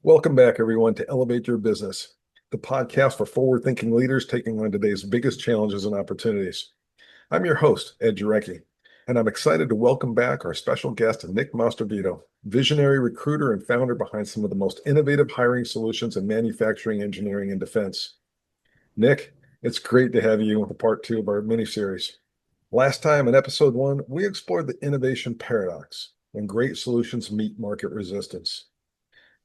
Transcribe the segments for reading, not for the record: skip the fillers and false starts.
Welcome back, everyone, to Elevate Your Business, the podcast for forward-thinking leaders taking on today's biggest challenges and opportunities. I'm your host, Ed Jurecki, and I'm excited to welcome back our special guest, Nick Mastravito, visionary recruiter and founder behind some of the most innovative hiring solutions in manufacturing, engineering, and defense. Nick, it's great to have you with part two of our mini-series. Last time in episode one, we explored the innovation paradox when great solutions meet market resistance.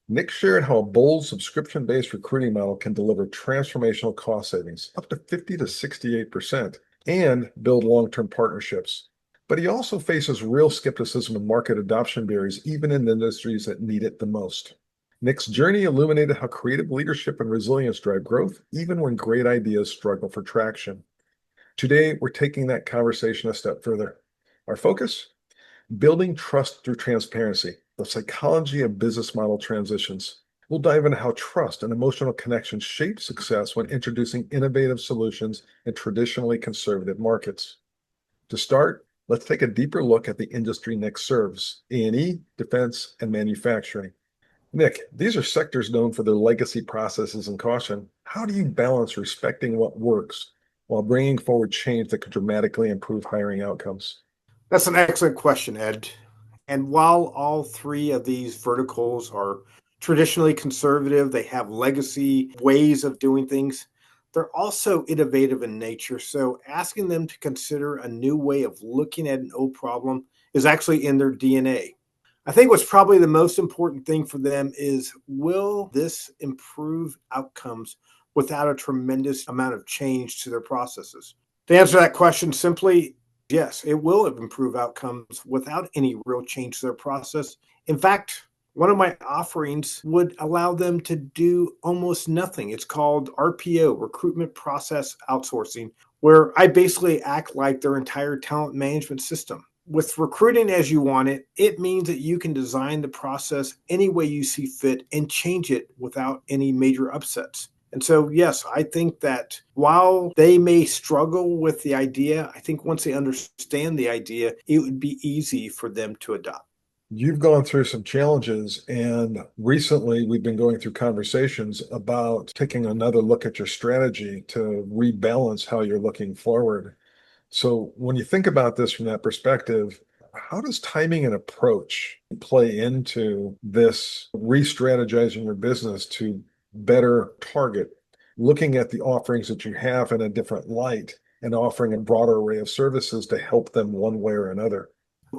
Nick shared how a bold subscription-based recruiting model can deliver transformational cost savings up to 50 to 68% and build long-term partnerships. But he also faces real skepticism and market adoption barriers, even in industries that need it the most. Nick's journey illuminated how creative leadership and resilience drive growth, even when great ideas struggle for traction. Today, we're taking that conversation a step further. Our focus? Building trust through transparency, the psychology of business model transitions. We'll dive into how trust and emotional connection shape success when introducing innovative solutions in traditionally conservative markets. To start, let's take a deeper look at the industry Nick serves: A&E, defense, and manufacturing. Nick, these are sectors known for their legacy processes and caution. How do you balance respecting what works while bringing forward change that could dramatically improve hiring outcomes? That's an excellent question, Ed. And while all three of these verticals are traditionally conservative, they have legacy ways of doing things, they're also innovative in nature. So asking them to consider a new way of looking at an old problem is actually in their DNA. I think what's probably the most important thing for them is, will this improve outcomes without a tremendous amount of change to their processes? To answer that question simply, yes, it will improve outcomes without any real change to their process. In fact, one of my offerings would allow them to do almost nothing. It's called RPO, Recruitment Process Outsourcing, where I basically act like their entire talent management system. With recruiting as you want it, it means that you can design the process any way you see fit and change it without any major upsets. And so, yes, I think that while they may struggle with the idea, I think once they understand the idea, it would be easy for them to adopt. You've gone through some challenges, and recently we've been going through conversations about taking another look at your strategy to rebalance how you're looking forward. So, when you think about this from that perspective, how does timing and approach play into this re-strategizing your business to better target, looking at the offerings that you have in a different light and offering a broader array of services to help them one way or another?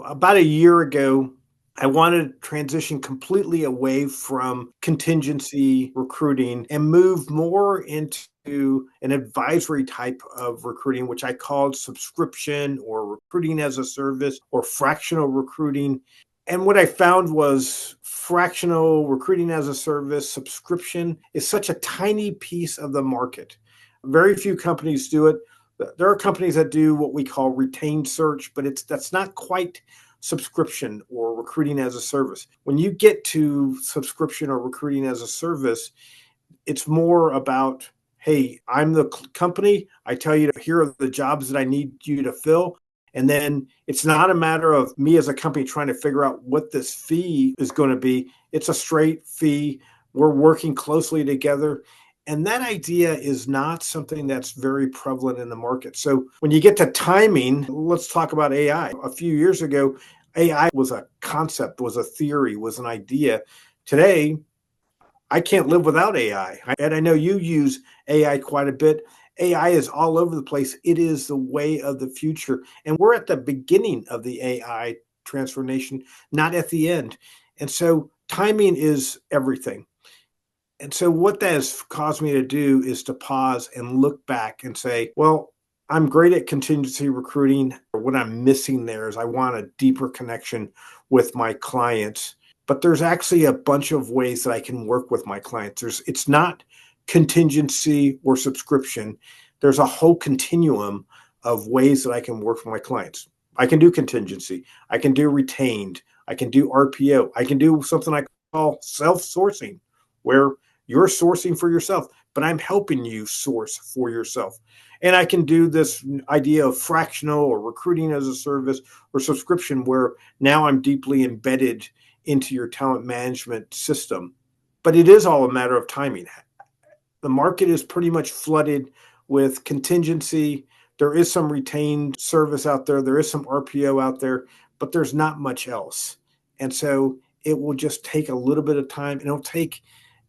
About a year ago, I wanted to transition completely away from contingency recruiting and move more into an advisory type of recruiting, which I called subscription or recruiting as a service or fractional recruiting. And what I found was fractional recruiting as a service subscription is such a tiny piece of the market. Very few companies do it. There are companies that do what we call retained search, but that's not quite subscription or recruiting as a service. When you get to subscription or recruiting as a service, it's more about, hey, I'm the company. I tell you, here are the jobs that I need you to fill. And then it's not a matter of me as a company trying to figure out what this fee is going to be. It's a straight fee. We're working closely together. And that idea is not something that's very prevalent in the market. So when you get to timing, let's talk about AI. A few years ago, AI was a concept, was a theory, was an idea. Today, I can't live without AI. And I know you use AI quite a bit. AI is all over the place. It is the way of the future. And we're at the beginning of the AI transformation, not at the end. And so timing is everything. And so what that has caused me to do is to pause and look back and say, well, I'm great at contingency recruiting. What I'm missing there is I want a deeper connection with my clients. But there's actually a bunch of ways that I can work with my clients. It's not contingency or subscription. There's a whole continuum of ways that I can work with my clients. I can do contingency. I can do retained. I can do RPO. I can do something I call self-sourcing, where you're sourcing for yourself, but I'm helping you source for yourself. And I can do this idea of fractional or recruiting as a service or subscription, where now I'm deeply embedded into your talent management system. but it is all a matter of timing. The market is pretty much flooded with contingency. There is some retained service out there. There is some RPO out there, but there's not much else. And so it will just take a little bit of time. And it'll take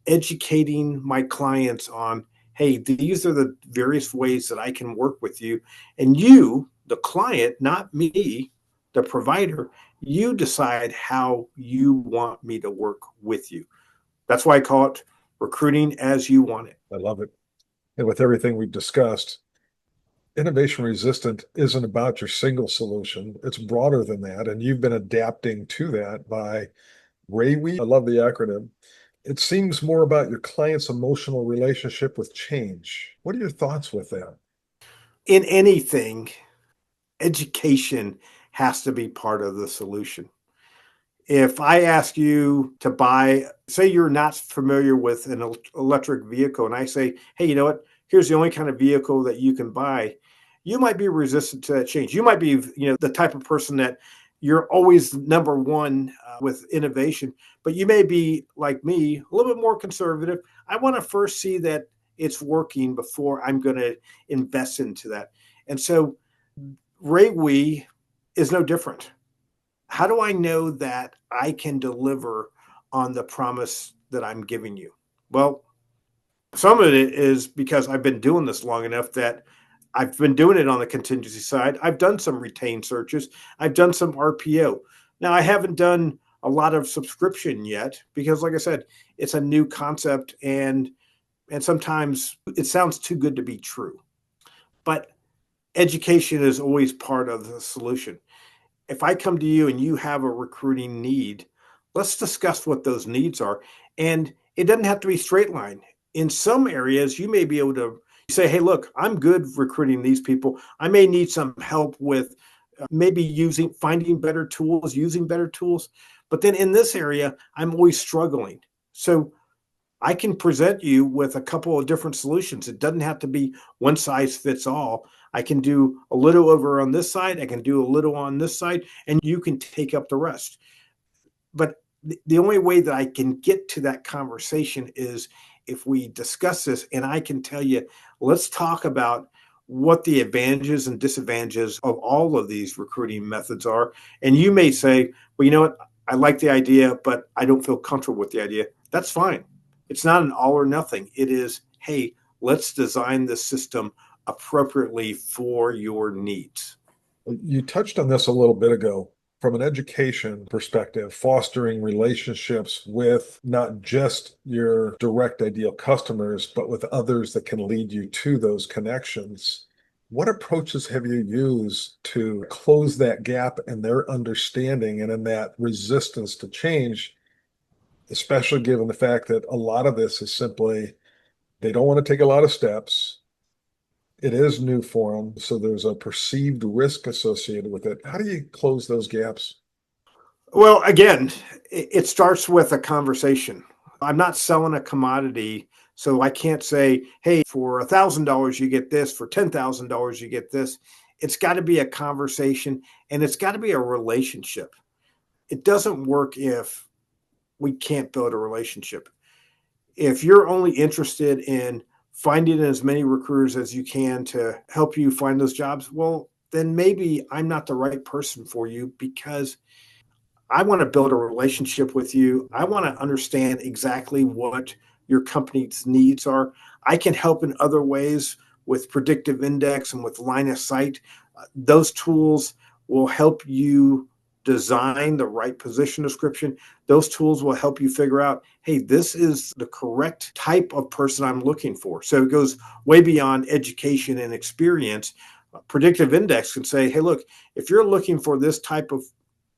educating my clients on, hey, these are the various ways that I can work with you. And you, the client, not me, the provider, you decide how you want me to work with you. That's why I call it recruiting as you want it. I love it. And with everything we've discussed, innovation resistant isn't about your single solution. It's broader than that. And you've been adapting to that by RAWE. I love the acronym. It seems more about your client's emotional relationship with change. What are your thoughts with that? In anything, education has to be part of the solution. If I ask you to buy, say you're not familiar with an electric vehicle, and I say, hey, you know what? Here's the only kind of vehicle that you can buy. You might be resistant to that change. You might be, the type of person that you're always number one with innovation, but you may be like me, a little bit more conservative. I want to first see that it's working before I'm going to invest into that. And so RAWE is no different. How do I know that I can deliver on the promise that I'm giving you? Well, some of it is because I've been doing this long enough that I've been doing it on the contingency side. I've done some retained searches. I've done some RPO. Now, I haven't done a lot of subscription yet because, like I said, it's a new concept and sometimes it sounds too good to be true. But education is always part of the solution. If I come to you and you have a recruiting need, let's discuss what those needs are. And it doesn't have to be straight line. In some areas, you may be able to say, hey, look, I'm good recruiting these people. I may need some help with maybe finding better tools, using better tools. But then in this area, I'm always struggling. So I can present you with a couple of different solutions. It doesn't have to be one size fits all. I can do a little over on this side. I can do a little on this side, and you can take up the rest. But the only way that I can get to that conversation is if we discuss this and I can tell you, let's talk about what the advantages and disadvantages of all of these recruiting methods are. And you may say, well, you know what? I like the idea, but I don't feel comfortable with the idea. That's fine. It's not an all or nothing. It is, hey, let's design the system appropriately for your needs. You touched on this a little bit ago. From an education perspective, fostering relationships with not just your direct ideal customers, but with others that can lead you to those connections. What approaches have you used to close that gap in their understanding and in that resistance to change, especially given the fact that a lot of this is simply they don't want to take a lot of steps. It is new for them, so there's a perceived risk associated with it. How do you close those gaps? Well, again, it starts with a conversation. I'm not selling a commodity, so I can't say, hey, for $1,000 you get this, for $10,000 you get this. It's got to be a conversation and it's got to be a relationship. It doesn't work if we can't build a relationship. If you're only interested in finding as many recruiters as you can to help you find those jobs, well, then maybe I'm not the right person for you because I want to build a relationship with you. I want to understand exactly what your company's needs are. I can help in other ways with predictive index and with line of sight. Those tools will help you design the right position description. Those tools will help you figure out, hey, this is the correct type of person I'm looking for. So it goes way beyond education and experience. Predictive index can say, hey, look, if you're looking for this type of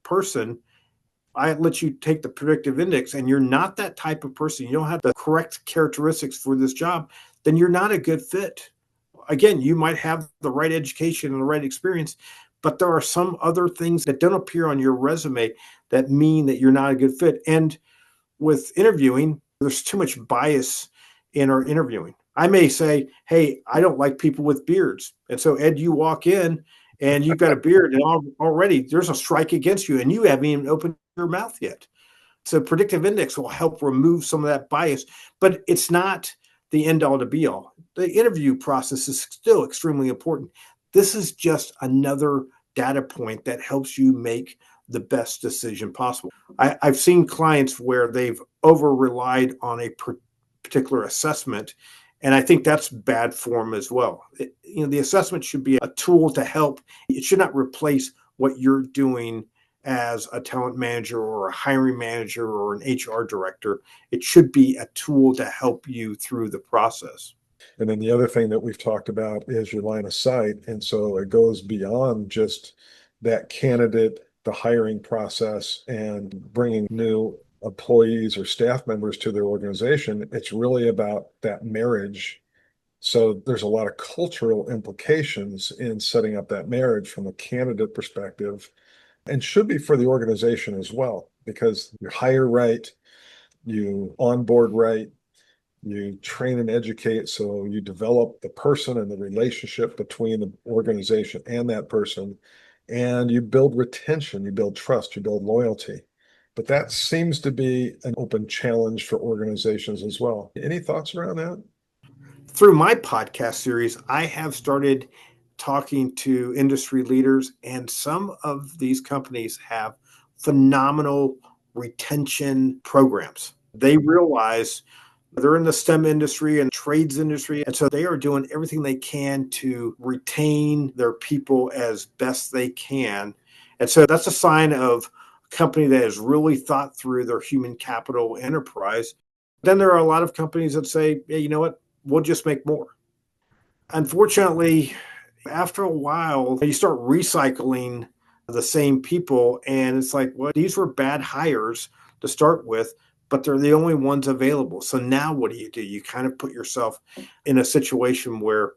person, I let you take the predictive index and you're not that type of person, you don't have the correct characteristics for this job, then you're not a good fit. Again, you might have the right education and the right experience, but there are some other things that don't appear on your resume that mean that you're not a good fit. And with interviewing, there's too much bias in our interviewing. I may say, hey, I don't like people with beards. And so, Ed, you walk in and you've got a beard and already there's a strike against you and you haven't even opened your mouth yet. So predictive index will help remove some of that bias, but it's not the end all to be all. The interview process is still extremely important. This is just another data point that helps you make the best decision possible. I've seen clients where they've over relied on a particular assessment, and I think that's bad form as well. The assessment should be a tool to help. It should not replace what you're doing as a talent manager or a hiring manager or an HR director. It should be a tool to help you through the process. And then the other thing that we've talked about is your line of sight. And so it goes beyond just that candidate, the hiring process, and bringing new employees or staff members to their organization. It's really about that marriage. So there's a lot of cultural implications in setting up that marriage from a candidate perspective, and should be for the organization as well, because you hire right, you onboard right, you train and educate, so you develop the person and the relationship between the organization and that person, and you build retention, you build trust, you build loyalty. But that seems to be an open challenge for organizations as well. Any thoughts around that? Through my podcast series, I have started talking to industry leaders, and some of these companies have phenomenal retention programs. They realize they're in the STEM industry and trades industry. And so they are doing everything they can to retain their people as best they can. And so that's a sign of a company that has really thought through their human capital enterprise. Then there are a lot of companies that say, hey, you know what? We'll just make more. Unfortunately, after a while, you start recycling the same people. And it's like, well, these were bad hires to start with, but they're the only ones available. So now what do? You kind of put yourself in a situation where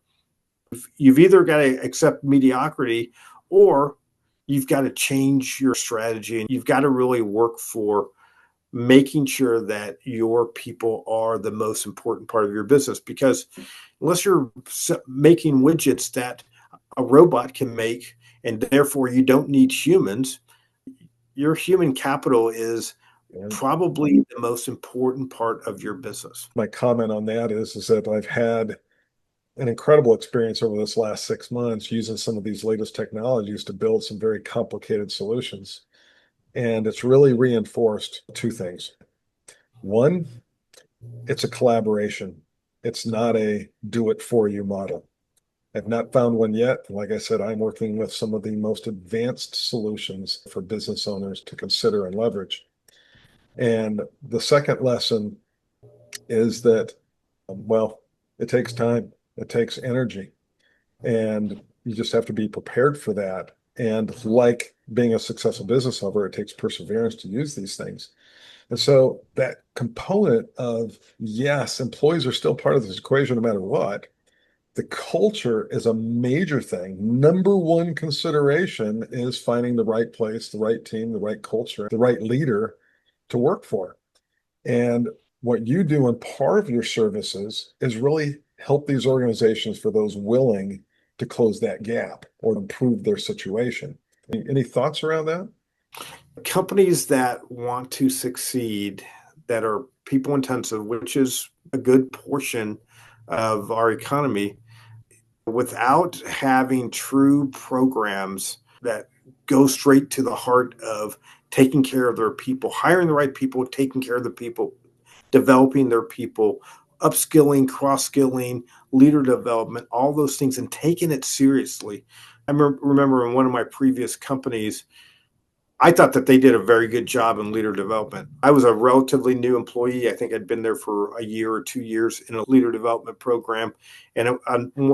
you've either got to accept mediocrity or you've got to change your strategy, and you've got to really work for making sure that your people are the most important part of your business. Because unless you're making widgets that a robot can make, and therefore you don't need humans, your human capital is probably the most important part of your business. My comment on that is that I've had an incredible experience over this last 6 months using some of these latest technologies to build some very complicated solutions. And it's really reinforced two things. One, it's a collaboration. It's not a do it for you model. I've not found one yet. Like I said, I'm working with some of the most advanced solutions for business owners to consider and leverage. And the second lesson is that, well, it takes time, it takes energy, and you just have to be prepared for that. And like being a successful business owner, it takes perseverance to use these things. And so that component of, yes, employees are still part of this equation no matter what. The culture is a major thing. Number one consideration is finding the right place, the right team, the right culture, the right leader to work for. And what you do in part of your services is really help these organizations, for those willing to close that gap or improve their situation. Any thoughts around that? Companies that want to succeed, that are people intensive, which is a good portion of our economy, without having true programs that go straight to the heart of taking care of their people, hiring the right people, taking care of the people, developing their people, upskilling, cross skilling, leader development, all those things, and taking it seriously. I remember in one of my previous companies, I thought that they did a very good job in leader development. I was a relatively new employee. I think I'd been there for a year or 2 years in a leader development program. And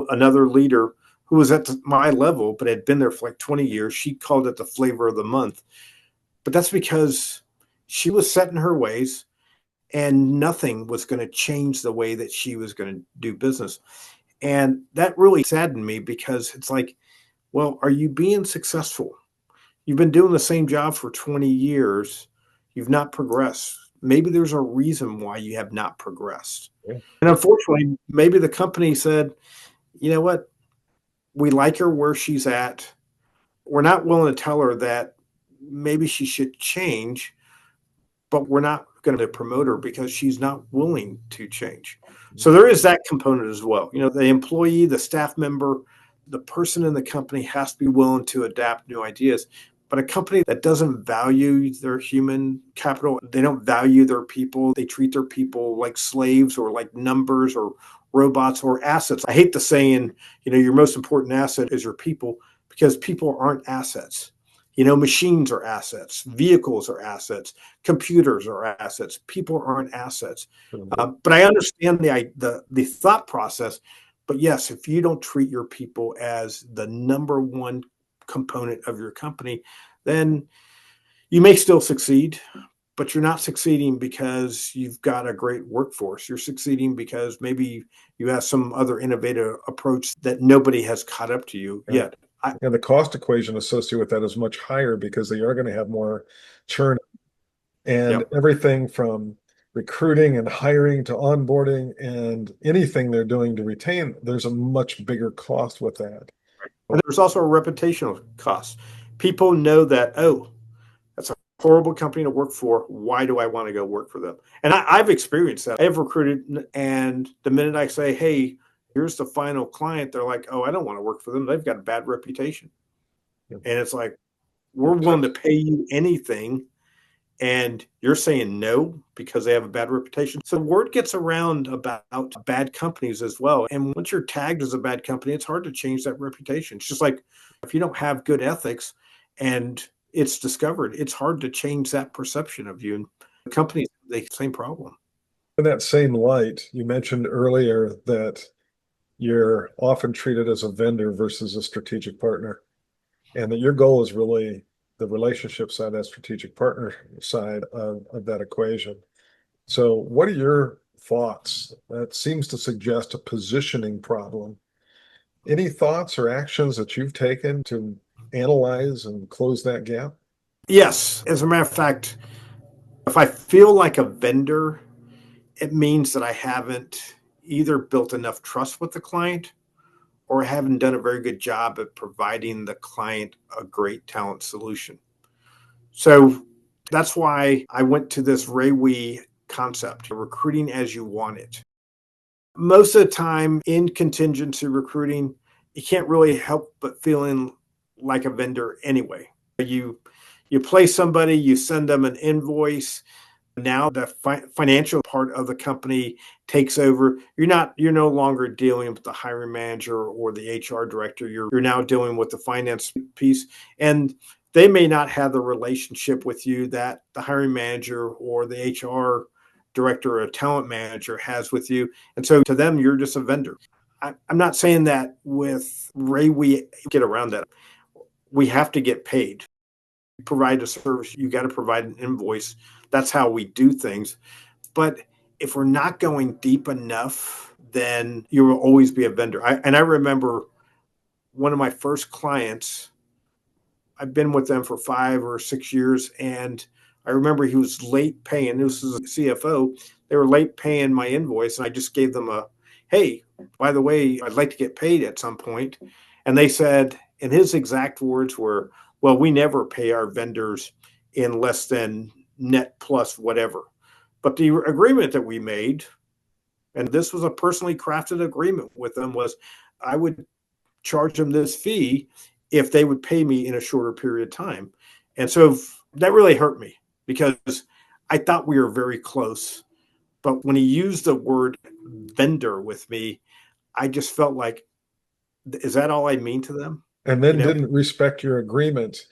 another leader who was at my level, but had been there for like 20 years, she called it the flavor of the month. But that's because she was set in her ways, and nothing was going to change the way that she was going to do business. And that really saddened me, because it's like, well, are you being successful? You've been doing the same job for 20 years. You've not progressed. Maybe there's a reason why you have not progressed. Yeah. And unfortunately, maybe the company said, you know what? We like her where she's at. We're not willing to tell her that maybe she should change, but we're not going to promote her because she's not willing to change. So there is that component as well. The employee, the staff member, the person in the company has to be willing to adapt new ideas. But a company that doesn't value their human capital, they don't value their people, they treat their people like slaves or like numbers or robots or assets. I hate the saying, your most important asset is your people, because people aren't assets. Machines are assets, vehicles are assets, computers are assets. People aren't assets. But I understand the thought process. But yes, if you don't treat your people as the number one component of your company, then you may still succeed, but you're not succeeding because you've got a great workforce. You're succeeding because maybe you have some other innovative approach that nobody has caught up to you yet. And the cost equation associated with that is much higher because they are going to have more churn and everything from recruiting and hiring to onboarding and anything they're doing to retain. There's a much bigger cost with that. And there's also a reputational cost. People know that, oh, that's a horrible company to work for. Why do I want to go work for them? And I've experienced that. I've recruited, and the minute I say, hey, here's the final client, they're like, oh, I don't want to work for them. They've got a bad reputation. And it's like, we're willing to pay you anything, and you're saying no because they have a bad reputation. So word gets around about bad companies as well. And once you're tagged as a bad company, it's hard to change that reputation. It's just like if you don't have good ethics and it's discovered, it's hard to change that perception of you. And companies, the same problem. In that same light, you mentioned earlier that you're often treated as a vendor versus a strategic partner, and that your goal is really the relationship side, that strategic partner side of that equation. So what are your thoughts? That seems to suggest a positioning problem. Any thoughts or actions that you've taken to analyze and close that gap? Yes. As a matter of fact, if I feel like a vendor, it means that I haven't either built enough trust with the client or haven't done a very good job at providing the client a great talent solution. So that's why I went to this Ray concept, recruiting as you want it. Most of the time in contingency recruiting, you can't really help but feeling like a vendor anyway. You place somebody, you send them an invoice. Now the financial part of the company takes over. You're no longer dealing with the hiring manager or the HR director. You're now dealing with the finance piece, and they may not have the relationship with you that the hiring manager or the HR director or talent manager has with you. And so to them, you're just a vendor. I'm not saying that with Ray we get around that. We have to get paid. Provide a service, you got to provide an invoice. That's how we do things. But if we're not going deep enough, then you will always be a vendor. I remember one of my first clients, I've been with them for 5 or 6 years, and I remember he was late paying. This was a CFO. They were late paying my invoice, and I just gave them a, hey, by the way, I'd like to get paid at some point. And they said, and his exact words were, well, we never pay our vendors in less than net plus whatever. But the agreement that we made, and this was a personally crafted agreement with them, was I would charge them this fee if they would pay me in a shorter period of time. And so that really hurt me because I thought we were very close. But when he used the word vendor with me, I just felt like, is that all I mean to them? And then didn't respect your agreement.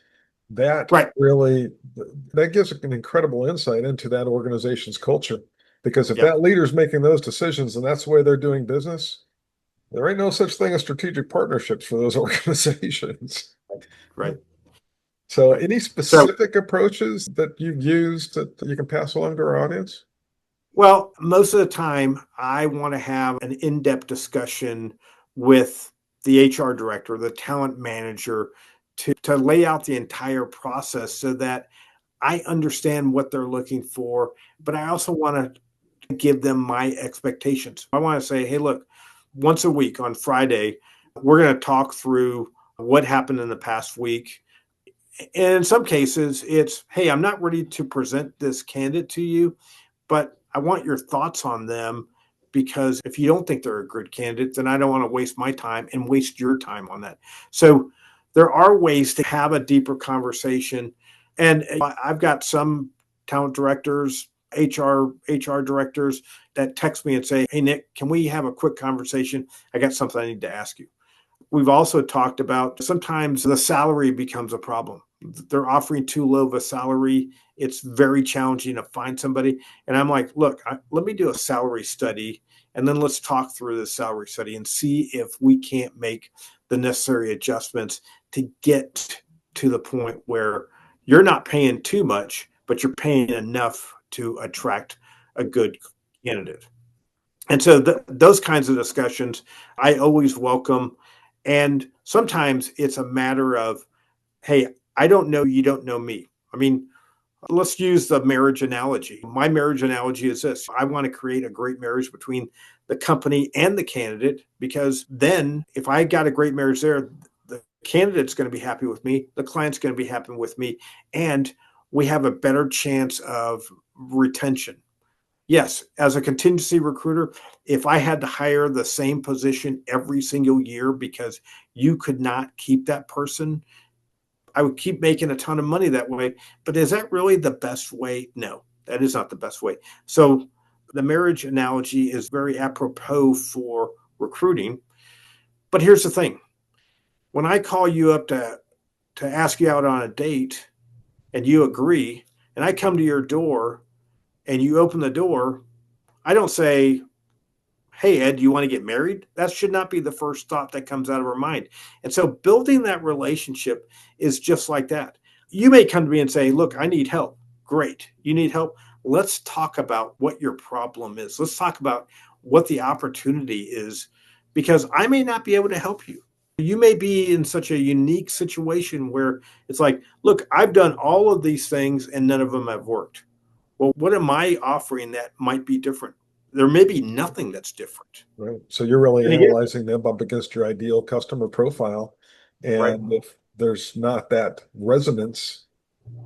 That right. really, that gives an incredible insight into that organization's culture. Because if that leader's making those decisions and that's the way they're doing business, there ain't no such thing as strategic partnerships for those organizations. Right. So any specific approaches that you've used that you can pass along to our audience? Well, most of the time, I want to have an in-depth discussion with the HR director, the talent manager, to lay out the entire process so that I understand what they're looking for, but I also want to give them my expectations. I want to say, hey, look, once a week on Friday, we're going to talk through what happened in the past week. And in some cases, it's, hey, I'm not ready to present this candidate to you, but I want your thoughts on them, because if you don't think they're a good candidate, then I don't want to waste my time and waste your time on that. So there are ways to have a deeper conversation. And I've got some talent directors, HR directors that text me and say, hey, Nick, can we have a quick conversation? I got something I need to ask you. We've also talked about sometimes the salary becomes a problem. They're offering too low of a salary. It's very challenging to find somebody. And I'm like, look, let me do a salary study, and then let's talk through the salary study and see if we can't make the necessary adjustments to get to the point where you're not paying too much, but you're paying enough to attract a good candidate. And so those kinds of discussions I always welcome. And sometimes it's a matter of, hey, I don't know, you don't know me. I mean, let's use the marriage analogy. My marriage analogy is this: I want to create a great marriage between the company and the candidate, because then if I got a great marriage there, the candidate's going to be happy with me, the client's going to be happy with me, and we have a better chance of retention. Yes, as a contingency recruiter, if I had to hire the same position every single year because you could not keep that person, I would keep making a ton of money that way. But is that really the best way? No, that is not the best way. So the marriage analogy is very apropos for recruiting. But here's the thing: when I call you up to ask you out on a date and you agree, and I come to your door and you open the door, I don't say, hey, Ed, do you want to get married? That should not be the first thought that comes out of our mind. And so building that relationship is just like that. You may come to me and say, look, I need help. Great. You need help. Let's talk about what your problem is. Let's talk about what the opportunity is, because I may not be able to help you. You may be in such a unique situation where it's like, look, I've done all of these things and none of them have worked. Well, what am I offering that might be different? There may be nothing that's different. Right. So you're really And again, analyzing them up against your ideal customer profile. right. And if there's not that resonance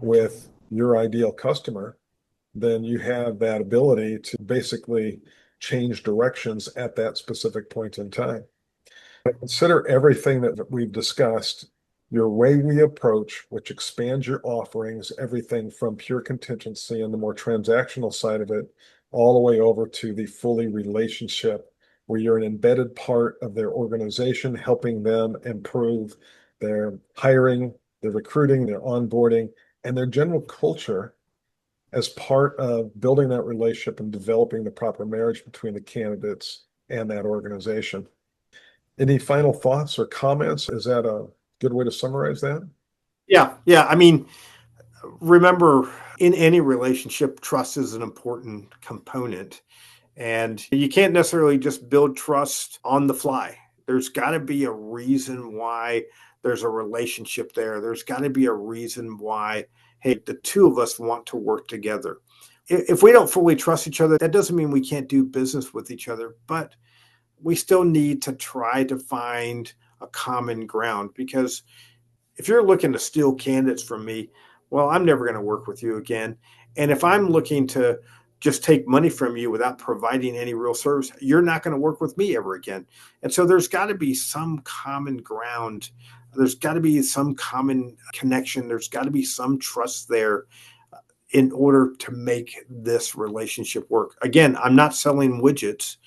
with your ideal customer, then you have that ability to basically change directions at that specific point in time. Consider everything that we've discussed, your way we approach, which expands your offerings, everything from pure contingency and the more transactional side of it, all the way over to the fully relationship, where you're an embedded part of their organization, helping them improve their hiring, their recruiting, their onboarding, and their general culture as part of building that relationship and developing the proper marriage between the candidates and that organization. Any final thoughts or comments? Is that a good way to summarize that? Yeah. Yeah. I mean, remember, in any relationship, trust is an important component. And you can't necessarily just build trust on the fly. There's got to be a reason why there's a relationship there. There's got to be a reason why, hey, the two of us want to work together. If we don't fully trust each other, that doesn't mean we can't do business with each other, but we still need to try to find a common ground, because if you're looking to steal candidates from me, well, I'm never going to work with you again. And if I'm looking to just take money from you without providing any real service, you're not going to work with me ever again. And so there's got to be some common ground. There's got to be some common connection. There's got to be some trust there in order to make this relationship work. Again, I'm not selling widgets.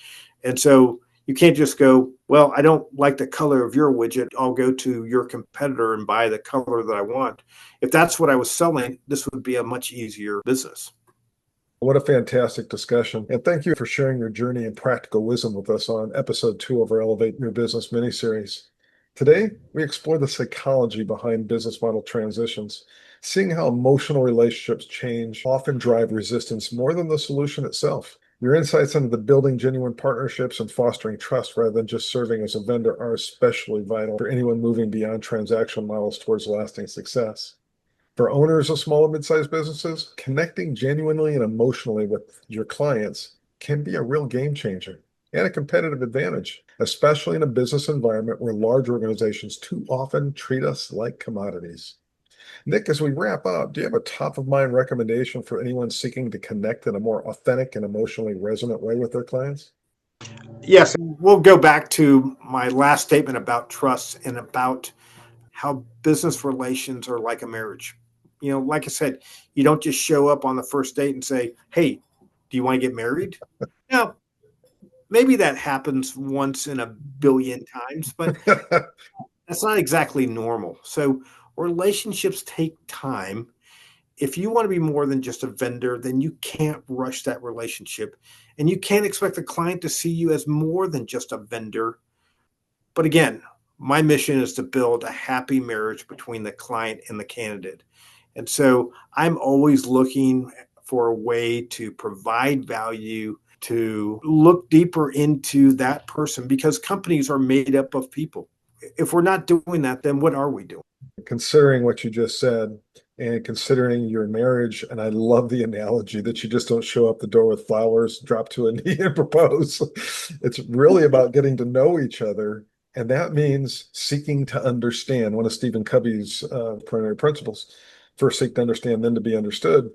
And so you can't just go, well, I don't like the color of your widget. I'll go to your competitor and buy the color that I want. If that's what I was selling, this would be a much easier business. What a fantastic discussion. And thank you for sharing your journey and practical wisdom with us on episode 2 of our Elevate Your Business miniseries. Today, we explore the psychology behind business model transitions, seeing how emotional relationships change often drive resistance more than the solution itself. Your insights into the building genuine partnerships and fostering trust rather than just serving as a vendor are especially vital for anyone moving beyond transactional models towards lasting success. For owners of small and mid-sized businesses, connecting genuinely and emotionally with your clients can be a real game changer and a competitive advantage, especially in a business environment where large organizations too often treat us like commodities. Nick, as we wrap up, do you have a top of mind recommendation for anyone seeking to connect in a more authentic and emotionally resonant way with their clients? Yes, we'll go back to my last statement about trust and about how business relations are like a marriage. Like I said, you don't just show up on the first date and say, "Hey, do you want to get married?" Now, maybe that happens once in a billion times, but that's not exactly normal. So relationships take time. If you want to be more than just a vendor, then you can't rush that relationship. And you can't expect the client to see you as more than just a vendor. But again, my mission is to build a happy marriage between the client and the candidate. And so I'm always looking for a way to provide value, to look deeper into that person, because companies are made up of people. If we're not doing that, then what are we doing? Considering what you just said and considering your marriage, and I love the analogy that you just don't show up the door with flowers, drop to a knee and propose. It's really about getting to know each other. And that means seeking to understand one of Stephen Covey's primary principles. First, seek to understand, then to be understood.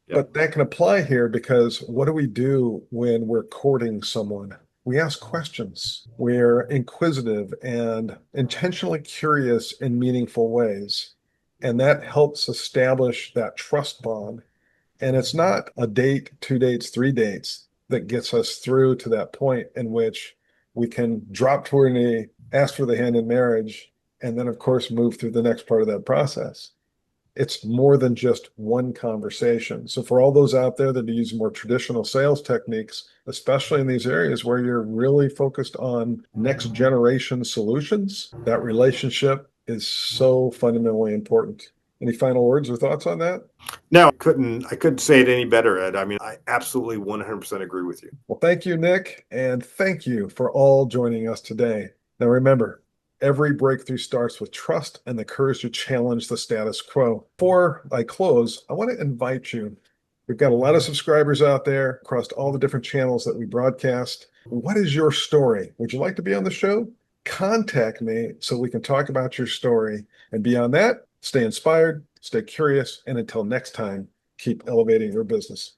Yeah. But that can apply here because what do we do when we're courting someone? We ask questions. We're inquisitive and intentionally curious in meaningful ways. And that helps establish that trust bond. And it's not a date, 2 dates, 3 dates that gets us through to that point in which we can drop to our knee, ask for the hand in marriage, and then, of course, move through the next part of that process. It's more than just one conversation. So for all those out there that use more traditional sales techniques, especially in these areas where you're really focused on next generation solutions, that relationship is so fundamentally important. Any final words or thoughts on that? No, I couldn't say it any better, Ed. I mean, I absolutely 100% agree with you. Well, thank you, Nick, and thank you for all joining us today. Now, remember, every breakthrough starts with trust and the courage to challenge the status quo. Before I close, I want to invite you. We've got a lot of subscribers out there across all the different channels that we broadcast. What is your story? Would you like to be on the show? Contact me so we can talk about your story. And beyond that, stay inspired, stay curious, and until next time, keep elevating your business.